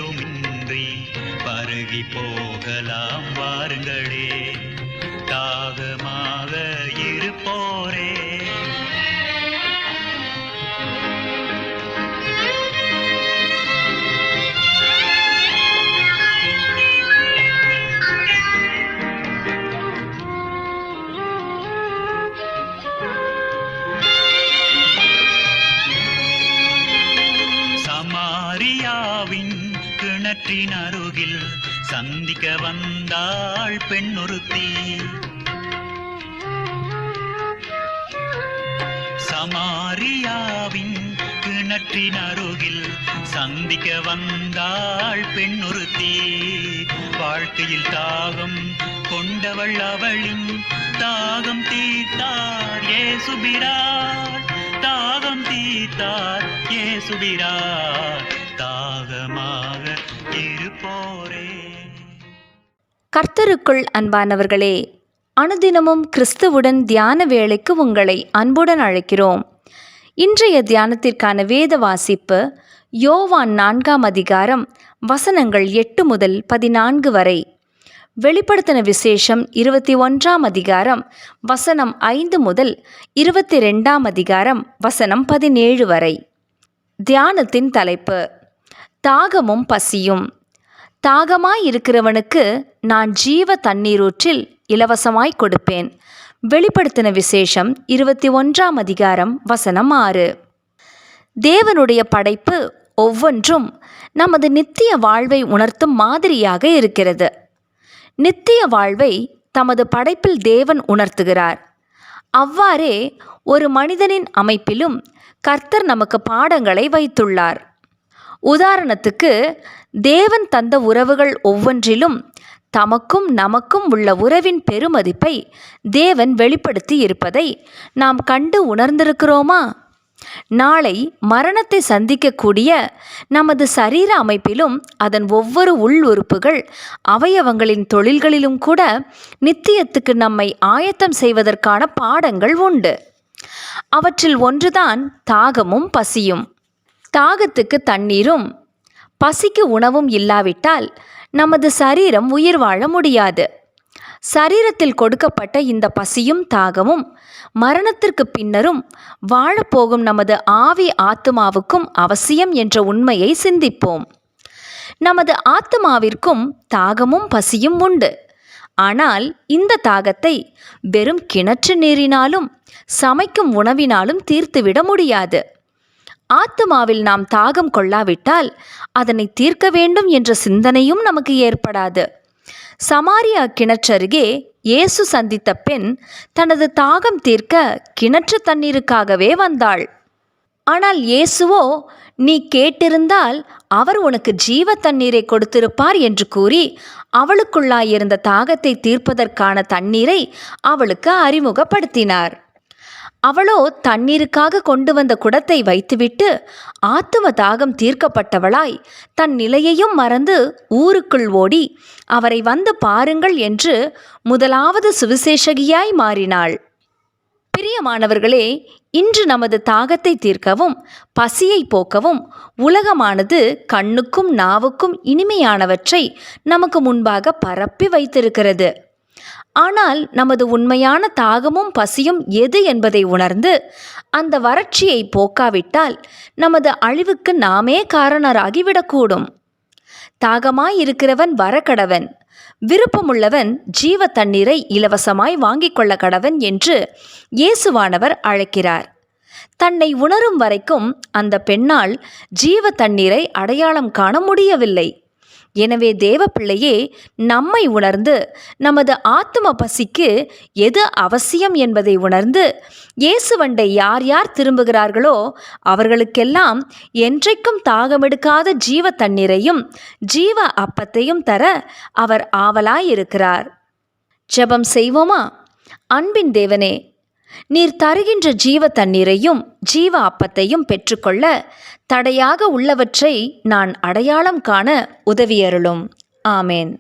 தடையுமின்றி பருகி போகலாம் வாருங்களே, தாகமாக இருப்போரே. சமாரியாவின் கிணற்றின் அருகில் சந்திக்க வந்தாள் பெண்ணொருத்தி. சமாரியாவின் கிணற்றின் அருகில் சந்திக்க வந்தாள் பெண்ணொருத்தி. வாழ்க்கையில் தாகம் கொண்டவள் அவளின் தாகம் தீர்த்தார் இயேசுபிரான். தாகம் தீர்த்தார் இயேசுபிரான். தாகமாக இருப்போரே. கர்த்தருக்குள் அன்பானவர்களே, அனுதினமும் கிறிஸ்துவுடன் தியான வேளைக்கு உங்களை அன்புடன் அழைக்கிறோம். இன்றைய தியானத்திற்கான வேத வாசிப்பு யோவான் 4ஆம் அதிகாரம் வசனங்கள் 8 முதல் 14 வரை. வெளிப்படுத்தின விசேஷம் 21ஆம் அதிகாரம் வசனம் 5 முதல் 22ஆம் அதிகாரம் வசனம் 17 வரை. தியானத்தின் தலைப்பு தாகமும் பசியும். தாகமாயிருக்கிறவனுக்கு நான் ஜீவ தண்ணீரூற்றில் இலவசமாய் கொடுப்பேன். வெளிப்படுத்தின விசேஷம் 21ஆம் அதிகாரம் வசனம் 6. தேவனுடைய படைப்பு ஒவ்வொன்றும் நமது நித்திய வாழ்வை உணர்த்தும் மாதிரியாக இருக்கிறது. நித்திய வாழ்வை தமது படைப்பில் தேவன் உணர்த்துகிறார். அவ்வாறே ஒரு மனிதனின் அமைப்பிலும் கர்த்தர் நமக்கு பாடங்களை வைத்துள்ளார். உதாரணத்துக்கு, தேவன் தந்த உறவுகள் ஒவ்வொன்றிலும் தமக்கும் நமக்கும் உள்ள உறவின் பெருமதிப்பை தேவன் வெளிப்படுத்தி இருப்பதை நாம் கண்டு உணர்ந்திருக்கிறோமா? நாளை மரணத்தை சந்திக்கக்கூடிய நமது சரீர அமைப்பிலும் அதன் ஒவ்வொரு உள் உறுப்புகள் அவயவங்களின் தொழில்களிலும் கூட நித்தியத்துக்கு நம்மை ஆயத்தம் செய்வதற்கான பாடங்கள் உண்டு. அவற்றில் ஒன்றுதான் தாகமும் பசியும். தாகத்துக்கு தண்ணீரும் பசிக்கு உணவும் இல்லாவிட்டால் நமது சரீரம் உயிர் வாழ முடியாது. சரீரத்தில் கொடுக்கப்பட்ட இந்த பசியும் தாகமும் மரணத்திற்கு பின்னரும் வாழப்போகும் நமது ஆவி ஆத்துமாவுக்கும் அவசியம் என்ற உண்மையை சிந்திப்போம். நமது ஆத்துமாவிற்கும் தாகமும் பசியும் உண்டு. ஆனால் இந்த தாகத்தை வெறும் கிணற்று நீரினாலும் சமைக்கும் உணவினாலும் தீர்த்துவிட முடியாது. ஆத்துமாவில் நாம் தாகம் கொள்ளாவிட்டால் அதனை தீர்க்க வேண்டும் என்ற சிந்தனையும் நமக்கு ஏற்படாது. சமாரியா கிணற்றருகே இயேசு சந்தித்த பெண் தனது தாகம் தீர்க்க கிணற்று தண்ணீருக்காகவே வந்தாள். ஆனால் இயேசுவோ, நீ கேட்டிருந்தால் அவர் உனக்கு ஜீவ தண்ணீரை கொடுத்திருப்பார் என்று கூறி அவளுக்குள்ளாயிருந்த தாகத்தை தீர்ப்பதற்கான தண்ணீரை அவளுக்கு அறிமுகப்படுத்தினார். அவளோ தண்ணீருக்காக கொண்டு வந்த குடத்தை வைத்துவிட்டு ஆத்தும தாகம் தீர்க்கப்பட்டவளாய் தன் நிலையையும் மறந்து ஊருக்குள் ஓடி அவரை வந்து பாருங்கள் என்று முதலாவது சுவிசேஷகியாய் மாறினாள். பிரியமானவர்களே, இன்று நமது தாகத்தை தீர்க்கவும் பசியை போக்கவும் உலகமானது கண்ணுக்கும் நாவுக்கும் இனிமையானவற்றை நமக்கு முன்பாக பரப்பி வைத்திருக்கிறது. ஆனால் நமது உண்மையான தாகமும் பசியும் எது என்பதை உணர்ந்து அந்த வறட்சியை போக்காவிட்டால் நமது அழிவுக்கு நாமே காரணராகிவிடக்கூடும். தாகமாயிருக்கிறவன் வரக்கடவன், விருப்பமுள்ளவன் ஜீவ தண்ணீரை இலவசமாய் வாங்கிக் கொள்ள கடவன் என்று இயேசுவானவர் அழைக்கிறார். தன்னை உணரும் வரைக்கும் அந்த பெண்ணால் ஜீவ தண்ணீரை அடையாளம் காண முடியவில்லை. எனவே தேவ பிள்ளையே, நம்மை உணர்ந்து நமது ஆத்தும பசிக்கு எது அவசியம் என்பதை உணர்ந்து இயேசுவண்டை யார் யார் திரும்புகிறார்களோ அவர்களுக்கெல்லாம் என்றைக்கும் தாகமெடுக்காத ஜீவ தண்ணீரையும் ஜீவ அப்பத்தையும் தர அவர் ஆவலாயிருக்கிறார். ஜெபம் செய்வோமா? அன்பின் தேவனே, நீர் தருகின்ற ஜீவ தண்ணீரையும் ஜீவ அப்பத்தையும் பெற்றுக்கொள்ள தடையாக உள்ளவற்றை நான் அடையாளம் காண உதவியருளும். ஆமேன்.